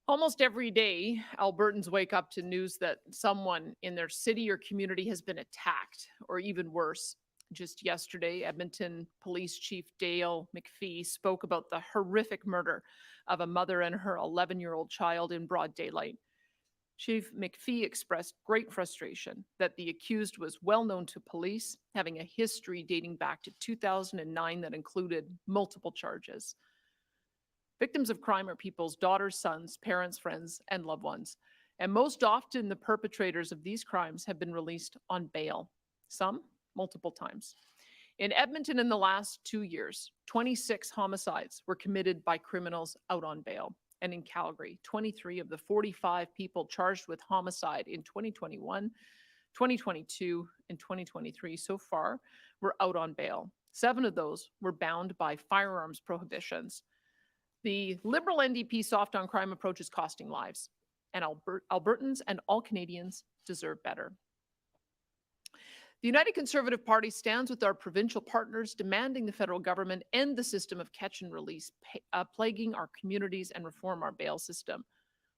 Almost every day, Albertans wake up to news that someone in their city or community has been attacked, or even worse. Just yesterday, Edmonton Police Chief Dale McPhee spoke about the horrific murder of a mother and her 11-year-old child in broad daylight. Chief McPhee expressed great frustration that the accused was well known to police, having a history dating back to 2009 that included multiple charges. Victims of crime are people's daughters, sons, parents, friends, and loved ones. And most often, the perpetrators of these crimes have been released on bail, some multiple times. In Edmonton, in the last 2 years, 26 homicides were committed by criminals out on bail. And in Calgary, 23 of the 45 people charged with homicide in 2021, 2022, and 2023 so far were out on bail. 7 of those were bound by firearms prohibitions. The Liberal NDP soft on crime approach is costing lives, and Albertans and all Canadians deserve better. The United Conservative Party stands with our provincial partners, demanding the federal government end the system of catch and release, plaguing our communities, and reform our bail system.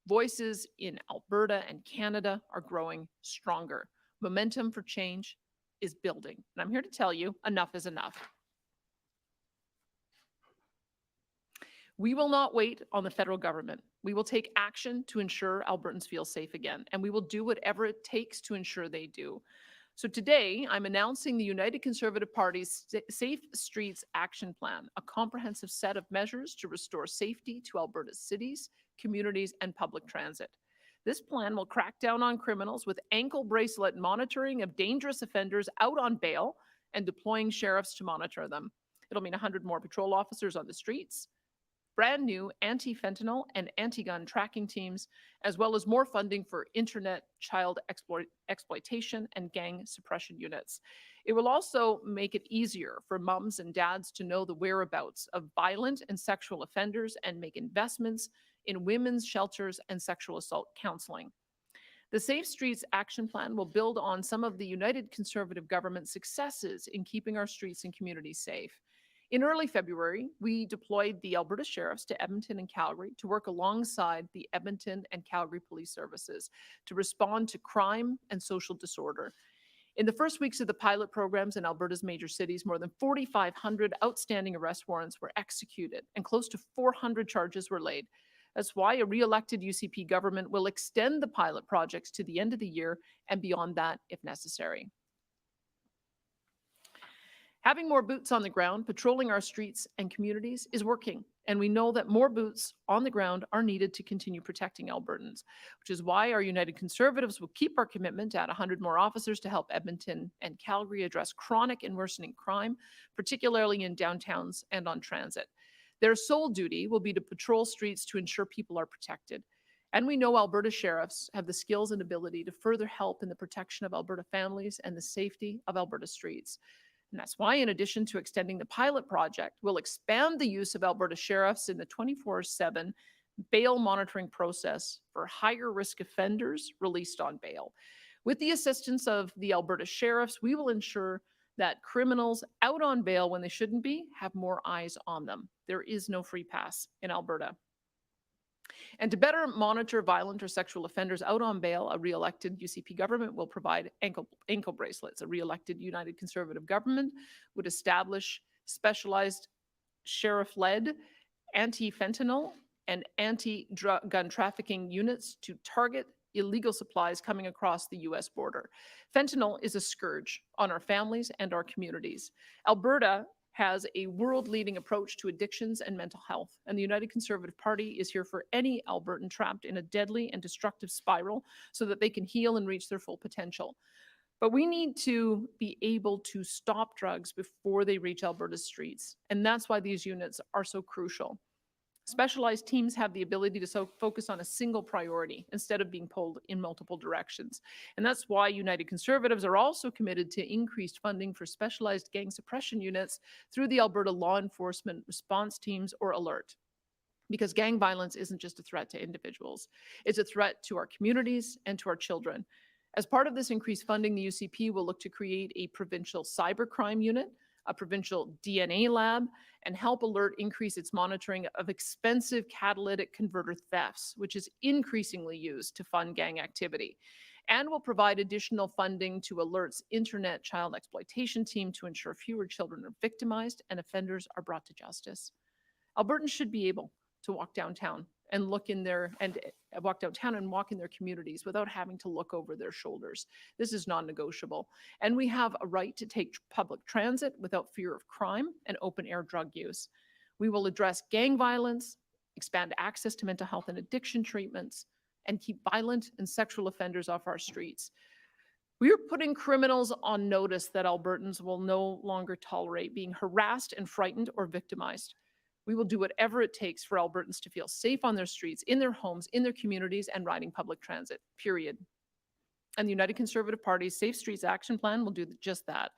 Voices in Alberta and Canada are growing stronger. Momentum for change is building. And I'm here to tell you, enough is enough. We will not wait on the federal government. We will take action to ensure Albertans feel safe again, and we will do whatever it takes to ensure they do. So today, I'm announcing the United Conservative Party's Safe Streets Action Plan, a comprehensive set of measures to restore safety to Alberta's cities, communities, and public transit. This plan will crack down on criminals with ankle bracelet monitoring of dangerous offenders out on bail and deploying sheriffs to monitor them. It'll mean 100 more patrol officers on the streets, brand new anti-fentanyl and anti-gun tracking teams, as well as more funding for internet child exploitation and gang suppression units. It will also make it easier for moms and dads to know the whereabouts of violent and sexual offenders and make investments in women's shelters and sexual assault counseling. The Safe Streets Action Plan will build on some of the United Conservative government's successes in keeping our streets and communities safe. In early February, we deployed the Alberta Sheriffs to Edmonton and Calgary to work alongside the Edmonton and Calgary Police Services to respond to crime and social disorder. In the first weeks of the pilot programs in Alberta's major cities, more than 4,500 outstanding arrest warrants were executed and close to 400 charges were laid. That's why a re-elected UCP government will extend the pilot projects to the end of the year and beyond that if necessary. Having more boots on the ground, patrolling our streets and communities is working, and we know that more boots on the ground are needed to continue protecting Albertans, which is why our United Conservatives will keep our commitment to add 100 more officers to help Edmonton and Calgary address chronic and worsening crime, particularly in downtowns and on transit. Their sole duty will be to patrol streets to ensure people are protected. And we know Alberta sheriffs have the skills and ability to further help in the protection of Alberta families and the safety of Alberta streets. And that's why, in addition to extending the pilot project, we'll expand the use of Alberta sheriffs in the 24/7 bail monitoring process for higher risk offenders released on bail. With the assistance of the Alberta sheriffs, we will ensure that criminals out on bail when they shouldn't be have more eyes on them. There is no free pass in Alberta. And to better monitor violent or sexual offenders out on bail, a re-elected UCP government will provide ankle bracelets. A re-elected United Conservative government would establish specialized sheriff-led anti-fentanyl and anti-gun trafficking units to target illegal supplies coming across the U.S. border. Fentanyl is a scourge on our families and our communities. Alberta has a world-leading approach to addictions and mental health, and the United Conservative Party is here for any Albertan trapped in a deadly and destructive spiral so that they can heal and reach their full potential. But we need to be able to stop drugs before they reach Alberta's streets, and that's why these units are so crucial. Specialized teams have the ability to focus on a single priority instead of being pulled in multiple directions. And that's why United Conservatives are also committed to increased funding for specialized gang suppression units through the Alberta Law Enforcement Response Teams, or ALERT. Because gang violence isn't just a threat to individuals, it's a threat to our communities and to our children. As part of this increased funding, the UCP will look to create a provincial cybercrime unit, a provincial DNA lab, and Help Alert increase its monitoring of expensive catalytic converter thefts, which is increasingly used to fund gang activity. And will provide additional funding to Alert's internet child exploitation team to ensure fewer children are victimized and offenders are brought to justice. Albertans should be able to walk downtown and look in their and walk downtown and walk in their communities without having to look over their shoulders. This is non-negotiable. And we have a right to take public transit without fear of crime and open air drug use. We will address gang violence, expand access to mental health and addiction treatments, and keep violent and sexual offenders off our streets. We are putting criminals on notice that Albertans will no longer tolerate being harassed and frightened or victimized. We will do whatever it takes for Albertans to feel safe on their streets, in their homes, in their communities, and riding public transit, period. And the United Conservative Party's Safe Streets Action Plan will do just that.